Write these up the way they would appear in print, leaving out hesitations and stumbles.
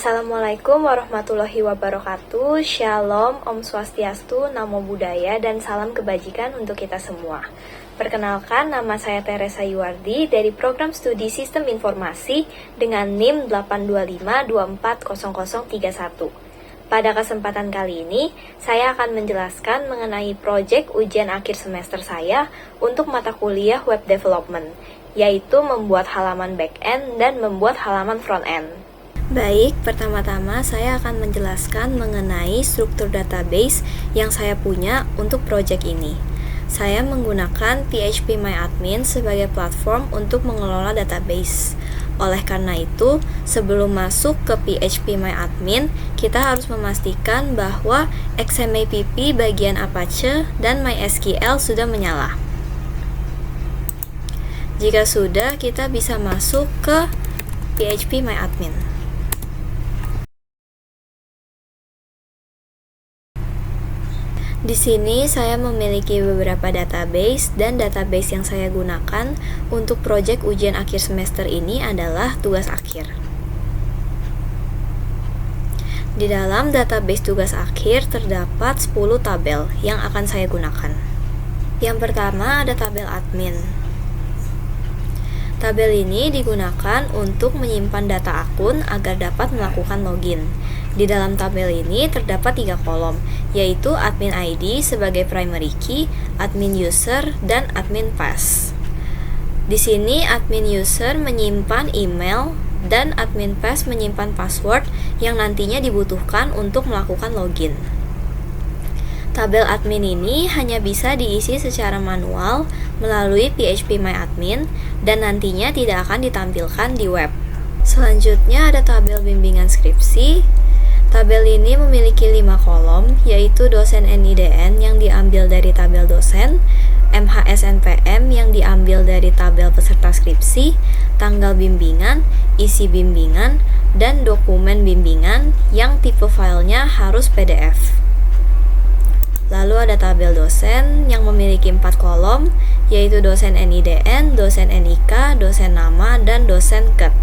Assalamualaikum warahmatullahi wabarakatuh. Shalom, Om Swastiastu, Namo Buddhaya, dan salam kebajikan untuk kita semua. Perkenalkan, nama saya Teresa Yuwardi dari Program Studi Sistem Informasi dengan NIM 825240031. Pada kesempatan kali ini, saya akan menjelaskan mengenai proyek ujian akhir semester saya untuk mata kuliah Web Development, yaitu membuat halaman back-end dan membuat halaman front-end. Baik, pertama-tama saya akan menjelaskan mengenai struktur database yang saya punya untuk proyek ini. Saya menggunakan PHPMyAdmin sebagai platform untuk mengelola database. Oleh karena itu, sebelum masuk ke PHPMyAdmin, kita harus memastikan bahwa XMAPP bagian Apache dan MySQL sudah menyala. Jika sudah, kita bisa masuk ke PHPMyAdmin. Di sini saya memiliki beberapa database dan database yang saya gunakan untuk proyek ujian akhir semester ini adalah tugas akhir. Di dalam database tugas akhir terdapat 10 tabel yang akan saya gunakan. Yang pertama ada tabel admin. Tabel ini digunakan untuk menyimpan data akun agar dapat melakukan login. Di dalam tabel ini terdapat 3 kolom, yaitu admin ID sebagai primary key, admin user, dan admin pass. Di sini admin user menyimpan email dan admin pass menyimpan password yang nantinya dibutuhkan untuk melakukan login. Tabel admin ini hanya bisa diisi secara manual melalui PHPMyAdmin dan nantinya tidak akan ditampilkan di web. Selanjutnya ada tabel bimbingan skripsi. Tabel ini memiliki 5 kolom, yaitu dosen NIDN yang diambil dari tabel dosen, MHSNPM yang diambil dari tabel peserta skripsi, tanggal bimbingan, isi bimbingan, dan dokumen bimbingan yang tipe filenya harus PDF. Lalu ada tabel dosen yang memiliki 4 kolom, yaitu dosen NIDN, dosen NIK, dosen nama, dan dosen KET.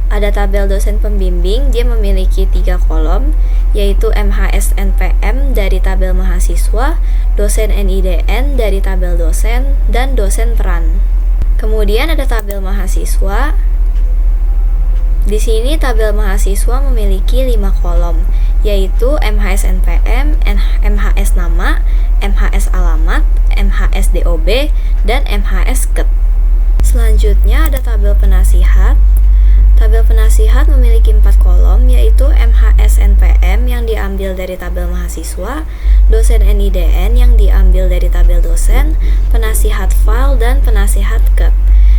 Ada tabel dosen pembimbing, dia memiliki 3 kolom, yaitu MHSNPM dari tabel mahasiswa, dosen NIDN dari tabel dosen, dan dosen peran. Kemudian ada tabel mahasiswa. Di sini tabel mahasiswa memiliki 5 kolom, yaitu MHSNPM, MHS nama, MHS alamat, MHS DOB, dan MHS KET. Selanjutnya ada tabel penasihat. Tabel penasihat memiliki 4 kolom, yaitu MHSNPM yang diambil dari tabel mahasiswa, dosen NIDN yang diambil dari tabel dosen, penasihat file, dan penasihat KET.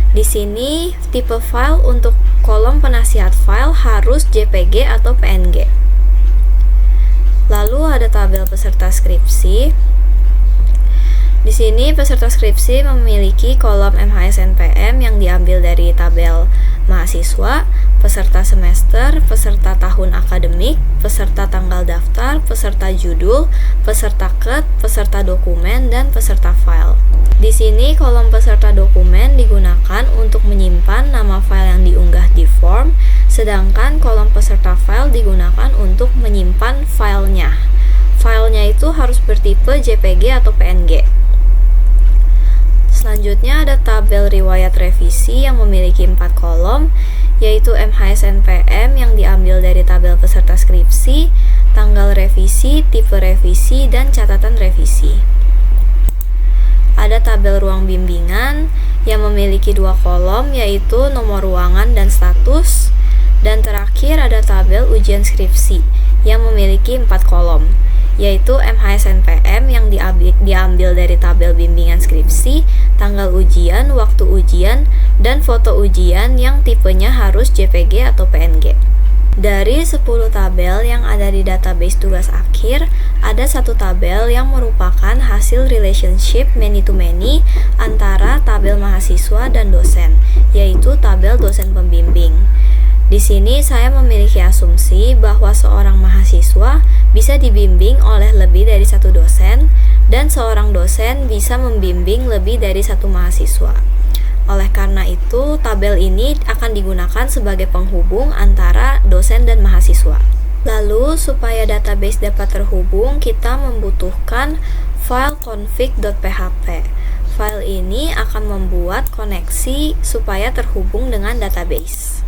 Di sini, tipe file untuk kolom penasihat file harus JPG atau PNG. Lalu ada tabel peserta skripsi. Di sini peserta skripsi memiliki kolom MHSNPM yang diambil dari tabel mahasiswa, peserta semester, peserta tahun akademik, peserta tanggal daftar, peserta judul, peserta KET, peserta dokumen, dan peserta file. Di sini kolom peserta dokumen digunakan untuk menyimpan nama file yang diunggah di form, sedangkan kolom peserta file digunakan untuk menyimpan filenya. Filenya itu harus bertipe JPG atau PNG. Selanjutnya ada tabel riwayat revisi yang memiliki 4 kolom, yaitu MHSNPM yang diambil dari tabel peserta skripsi, tanggal revisi, tipe revisi, dan catatan revisi. Ada tabel ruang bimbingan yang memiliki 2 kolom, yaitu nomor ruangan dan status. Dan terakhir ada tabel ujian skripsi yang memiliki 4 kolom, yaitu MHSNPM yang diambil dari tabel bimbingan skripsi, tanggal ujian, waktu ujian, dan foto ujian yang tipenya harus JPG atau PNG. Dari 10 tabel yang ada di database tugas akhir, ada 1 tabel yang merupakan hasil relationship many-to-many antara tabel mahasiswa dan dosen, yaitu tabel dosen pembimbing. Di sini saya memiliki asumsi bahwa seorang mahasiswa bisa dibimbing oleh lebih dari 1 dosen, dan seorang dosen bisa membimbing lebih dari 1 mahasiswa. Oleh karena itu, tabel ini akan digunakan sebagai penghubung antara dosen dan mahasiswa. Lalu, supaya database dapat terhubung, kita membutuhkan file config.php. File ini akan membuat koneksi supaya terhubung dengan database.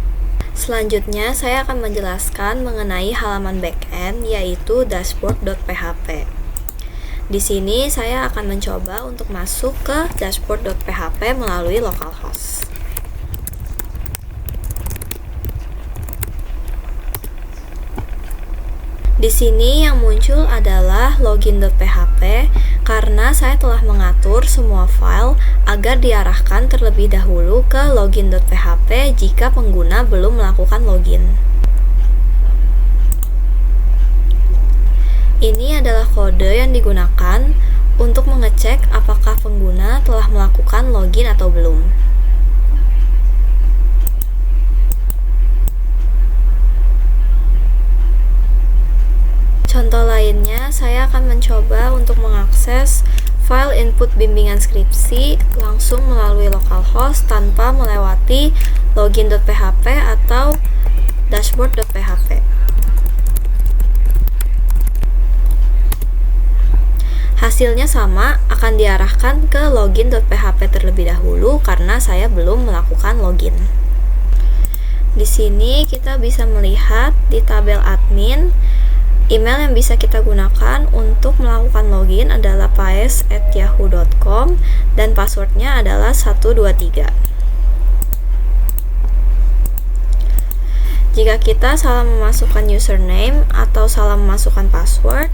Selanjutnya, saya akan menjelaskan mengenai halaman backend, yaitu dashboard.php. Di sini, saya akan mencoba untuk masuk ke dashboard.php melalui localhost. Di sini yang muncul adalah login.php karena saya telah mengatur semua file agar diarahkan terlebih dahulu ke login.php jika pengguna belum melakukan login. Ini adalah kode yang digunakan untuk mengecek apakah pengguna telah melakukan login atau belum. Contoh lainnya, saya akan mencoba untuk mengakses file input bimbingan skripsi langsung melalui localhost tanpa melewati login.php atau dashboard.php. Hasilnya sama, akan diarahkan ke login.php terlebih dahulu karena saya belum melakukan login. Di sini kita bisa melihat di tabel admin, email yang bisa kita gunakan untuk melakukan login adalah paes@yahoo.com dan passwordnya adalah 123. Jika kita salah memasukkan username atau salah memasukkan password,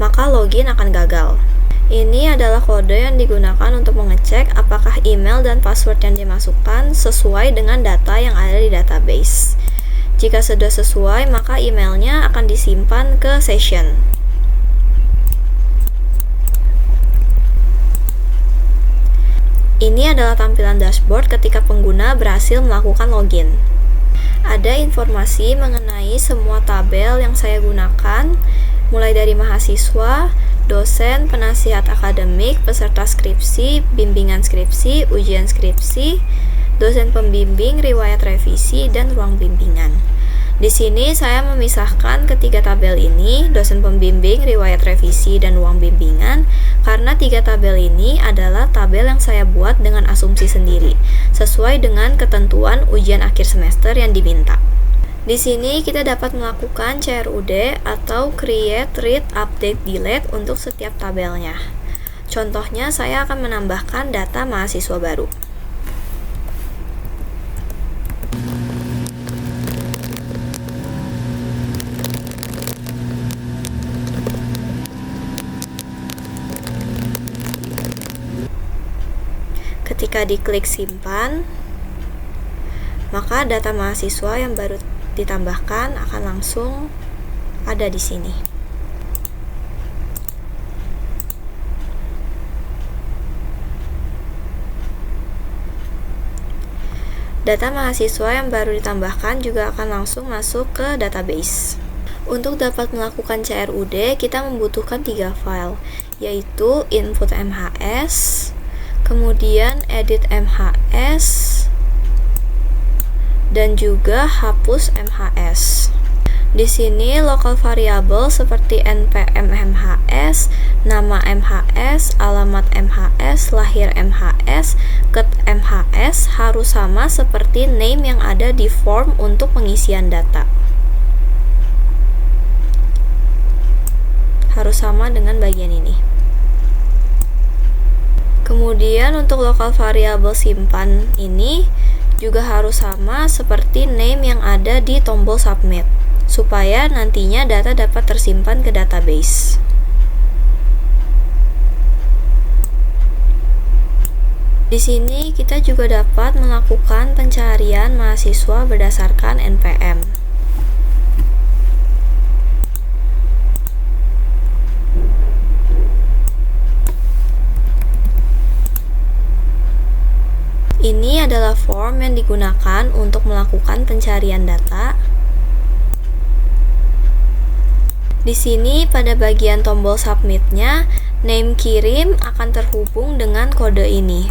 maka login akan gagal. Ini adalah kode yang digunakan untuk mengecek apakah email dan password yang dimasukkan sesuai dengan data yang ada di database. Jika sudah sesuai, maka emailnya akan disimpan ke session. Ini adalah tampilan dashboard ketika pengguna berhasil melakukan login. Ada informasi mengenai semua tabel yang saya gunakan, mulai dari mahasiswa, dosen, penasihat akademik, peserta skripsi, bimbingan skripsi, ujian skripsi, dosen pembimbing, riwayat revisi, dan ruang bimbingan. Di sini saya memisahkan ketiga tabel ini, dosen pembimbing, riwayat revisi, dan ruang bimbingan, karena tiga tabel ini adalah tabel yang saya buat dengan asumsi sendiri, sesuai dengan ketentuan ujian akhir semester yang diminta. Di sini kita dapat melakukan CRUD atau Create, Read, Update, Delete untuk setiap tabelnya. Contohnya, saya akan menambahkan data mahasiswa baru. Ketika diklik simpan, maka data mahasiswa yang baru ditambahkan akan langsung ada di sini. Data mahasiswa yang baru ditambahkan juga akan langsung masuk ke database. Untuk dapat melakukan CRUD, kita membutuhkan 3 file, yaitu input MHS, kemudian edit MHS, dan juga hapus MHS. Di sini lokal variabel seperti npm MHS, nama MHS, alamat MHS, lahir MHS, ket MHS harus sama seperti name yang ada di form untuk pengisian data. Harus sama dengan bagian ini. Kemudian untuk lokal variabel simpan ini juga harus sama seperti name yang ada di tombol submit, supaya nantinya data dapat tersimpan ke database. Di sini kita juga dapat melakukan pencarian mahasiswa berdasarkan NPM. Ini adalah form yang digunakan untuk melakukan pencarian data. Di sini pada bagian tombol submitnya, name kirim akan terhubung dengan kode ini.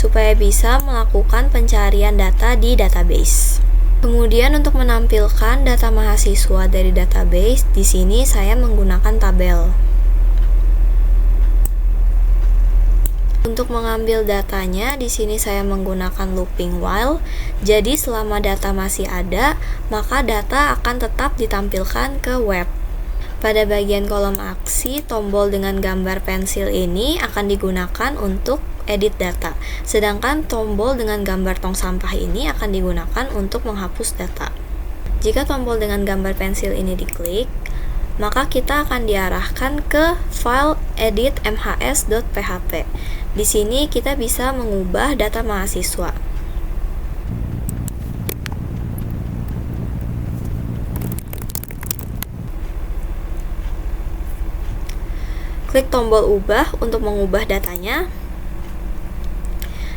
supaya bisa melakukan pencarian data di database. Kemudian untuk menampilkan data mahasiswa dari database, di sini saya menggunakan tabel. Untuk mengambil datanya, di sini saya menggunakan looping while. Jadi selama data masih ada, maka data akan tetap ditampilkan ke web. Pada bagian kolom aksi, tombol dengan gambar pensil ini akan digunakan untuk edit data. Sedangkan tombol dengan gambar tong sampah ini akan digunakan untuk menghapus data. Jika tombol dengan gambar pensil ini diklik, maka kita akan diarahkan ke file edit mhs.php. Di sini kita bisa mengubah data mahasiswa. Klik tombol ubah untuk mengubah datanya.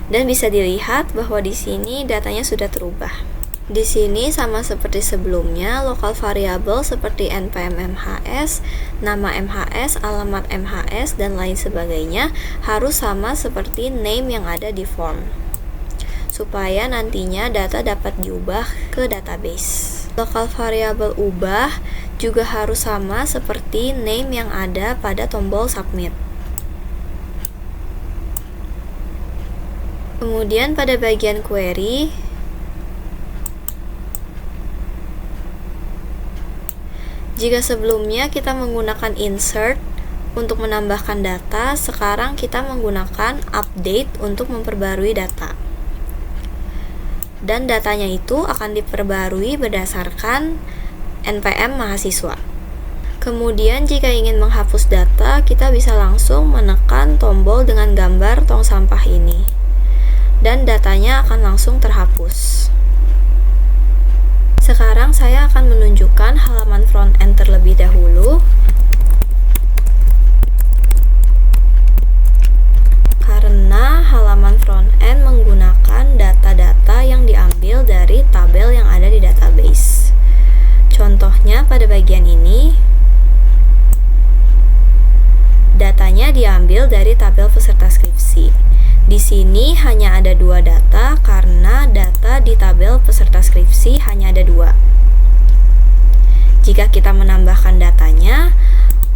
Dan bisa dilihat bahwa di sini datanya sudah terubah. Di sini sama seperti sebelumnya, lokal variabel seperti npm MHS, nama MHS, alamat MHS, dan lain sebagainya harus sama seperti name yang ada di form, supaya nantinya data dapat diubah ke database. Lokal variabel ubah juga harus sama seperti name yang ada pada tombol submit. Kemudian pada bagian query, jika sebelumnya kita menggunakan insert untuk menambahkan data, sekarang kita menggunakan update untuk memperbarui data. Dan datanya itu akan diperbarui berdasarkan npm mahasiswa. Kemudian jika ingin menghapus data, kita bisa langsung menekan tombol dengan gambar tong sampah ini. Dan datanya akan langsung terhapus. Sekarang saya akan menunjukkan halaman front-end terlebih dahulu. Karena halaman front-end menggunakan data-data yang diambil dari tabel yang ada di database. Contohnya pada bagian ini, datanya diambil dari tabel peserta skripsi. Di sini hanya ada 2 data karena data di tabel peserta skripsi hanya ada 2. Jika kita menambahkan datanya,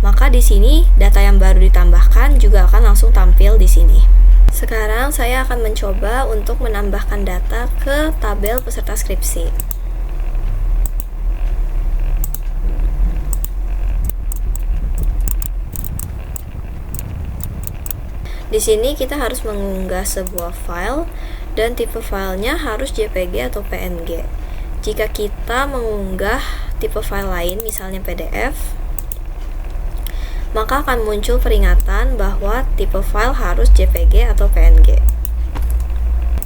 maka di sini data yang baru ditambahkan juga akan langsung tampil di sini. Sekarang saya akan mencoba untuk menambahkan data ke tabel peserta skripsi. Di sini kita harus mengunggah sebuah file dan tipe filenya harus JPG atau PNG. Jika kita mengunggah tipe file lain, misalnya PDF, maka akan muncul peringatan bahwa tipe file harus JPG atau PNG.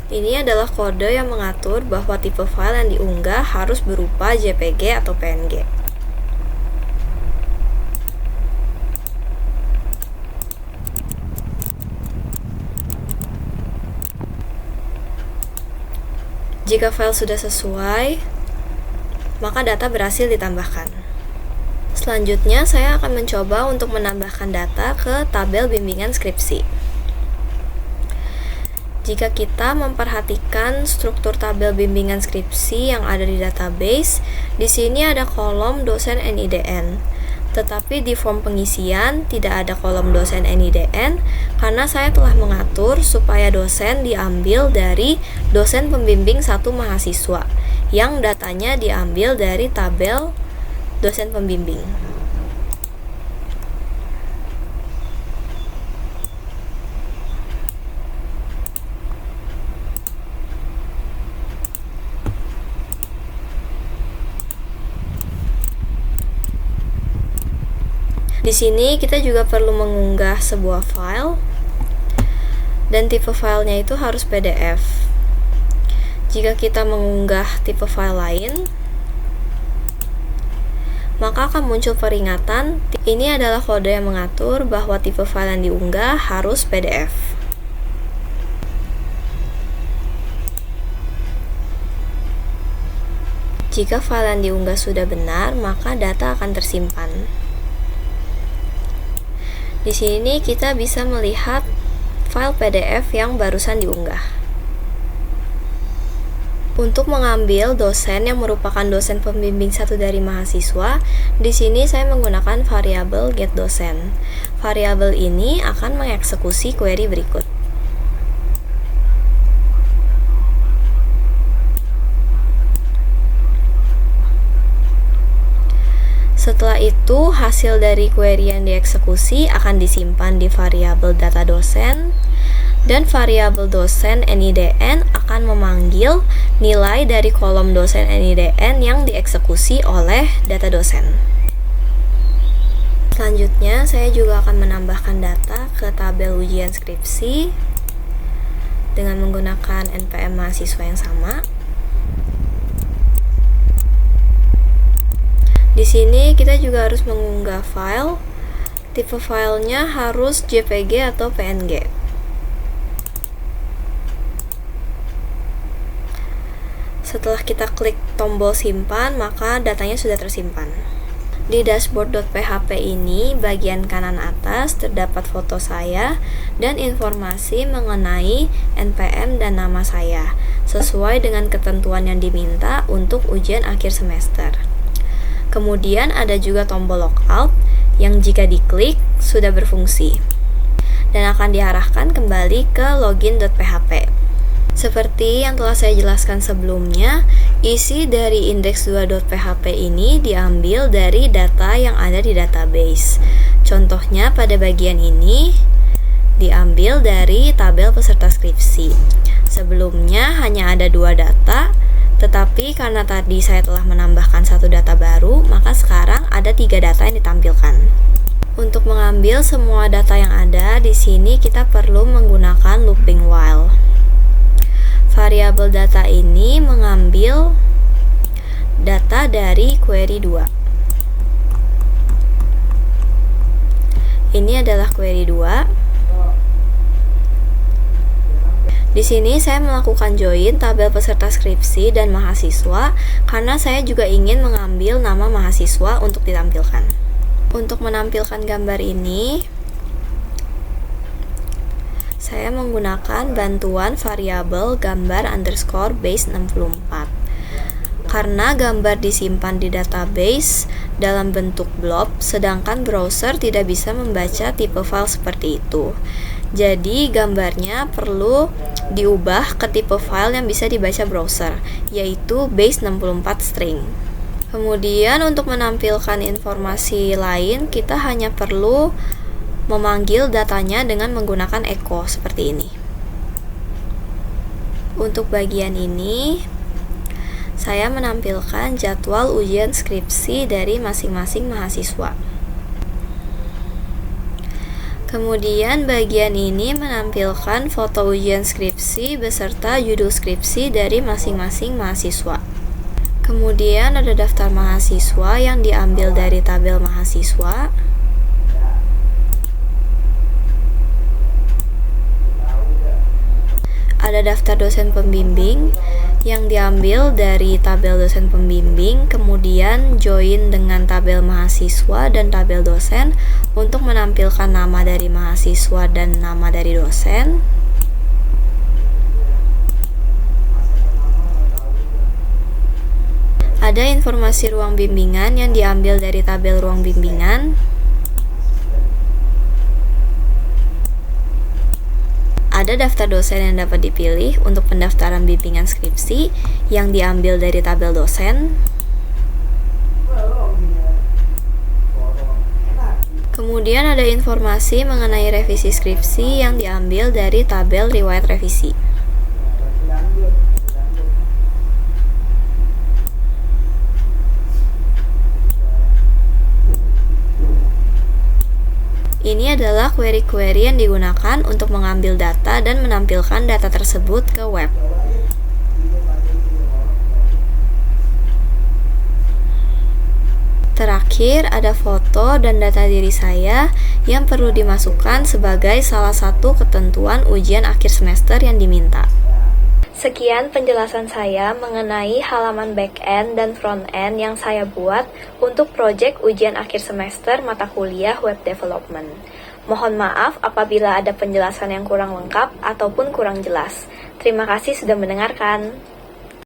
Ini adalah kode yang mengatur bahwa tipe file yang diunggah harus berupa JPG atau PNG. Jika file sudah sesuai, maka data berhasil ditambahkan. Selanjutnya, saya akan mencoba untuk menambahkan data ke tabel bimbingan skripsi. Jika kita memperhatikan struktur tabel bimbingan skripsi yang ada di database, di sini ada kolom dosen NIDN. Tetapi di form pengisian tidak ada kolom dosen NIDN karena saya telah mengatur supaya dosen diambil dari dosen pembimbing satu mahasiswa yang datanya diambil dari tabel dosen pembimbing. Di sini kita juga perlu mengunggah sebuah file dan tipe filenya itu harus PDF. Jika kita mengunggah tipe file lain, maka akan muncul peringatan. Ini adalah kode yang mengatur bahwa tipe file yang diunggah harus PDF. Jika file yang diunggah sudah benar, maka data akan tersimpan. Di sini kita bisa melihat file PDF yang barusan diunggah. Untuk mengambil dosen yang merupakan dosen pembimbing satu dari mahasiswa, di sini saya menggunakan variabel getDosen. Variabel ini akan mengeksekusi query berikut. Setelah itu, hasil dari query yang dieksekusi akan disimpan di variabel data dosen, dan variabel dosen NIDN akan memanggil nilai dari kolom dosen NIDN yang dieksekusi oleh data dosen. Selanjutnya, saya juga akan menambahkan data ke tabel ujian skripsi dengan menggunakan NPM mahasiswa yang sama. Di sini kita juga harus mengunggah file. Tipe filenya harus JPG atau PNG. Setelah kita klik tombol simpan, maka datanya sudah tersimpan. Di dashboard.php ini, bagian kanan atas terdapat foto saya dan informasi mengenai NPM dan nama saya, sesuai dengan ketentuan yang diminta untuk ujian akhir semester. Kemudian ada juga tombol logout yang jika diklik sudah berfungsi dan akan diarahkan kembali ke login.php. Seperti yang telah saya jelaskan sebelumnya, isi dari index2.php ini diambil dari data yang ada di database. Contohnya pada bagian ini diambil dari tabel peserta skripsi. Sebelumnya hanya ada 2 data, tetapi karena tadi saya telah menambahkan 1 data baru, maka sekarang ada 3 data yang ditampilkan. Untuk mengambil semua data yang ada di sini, kita perlu menggunakan looping while. Variabel data ini mengambil data dari query 2. Ini adalah query 2. Di sini saya melakukan join tabel peserta skripsi dan mahasiswa karena saya juga ingin mengambil nama mahasiswa untuk ditampilkan. Untuk menampilkan gambar ini, saya menggunakan bantuan variabel gambar underscore base 64. Karena gambar disimpan di database dalam bentuk blob, sedangkan browser tidak bisa membaca tipe file seperti itu. Jadi gambarnya perlu diubah ke tipe file yang bisa dibaca browser, yaitu base 64 string. Kemudian untuk menampilkan informasi lain, kita hanya perlu memanggil datanya dengan menggunakan echo seperti ini. Untuk bagian ini, saya menampilkan jadwal ujian skripsi dari masing-masing mahasiswa. Kemudian bagian ini menampilkan foto ujian skripsi beserta judul skripsi dari masing-masing mahasiswa. Kemudian ada daftar mahasiswa yang diambil dari tabel mahasiswa. Ada daftar dosen pembimbing yang diambil dari tabel dosen pembimbing, kemudian join dengan tabel mahasiswa dan tabel dosen untuk menampilkan nama dari mahasiswa dan nama dari dosen. Ada informasi ruang bimbingan yang diambil dari tabel ruang bimbingan. Ada daftar dosen yang dapat dipilih untuk pendaftaran bimbingan skripsi yang diambil dari tabel dosen. Kemudian ada informasi mengenai revisi skripsi yang diambil dari tabel riwayat revisi. Ini adalah query-query yang digunakan untuk mengambil data dan menampilkan data tersebut ke web. Terakhir, ada foto dan data diri saya yang perlu dimasukkan sebagai salah satu ketentuan ujian akhir semester yang diminta. Sekian penjelasan saya mengenai halaman back-end dan front-end yang saya buat untuk proyek ujian akhir semester mata kuliah Web Development. Mohon maaf apabila ada penjelasan yang kurang lengkap ataupun kurang jelas. Terima kasih sudah mendengarkan.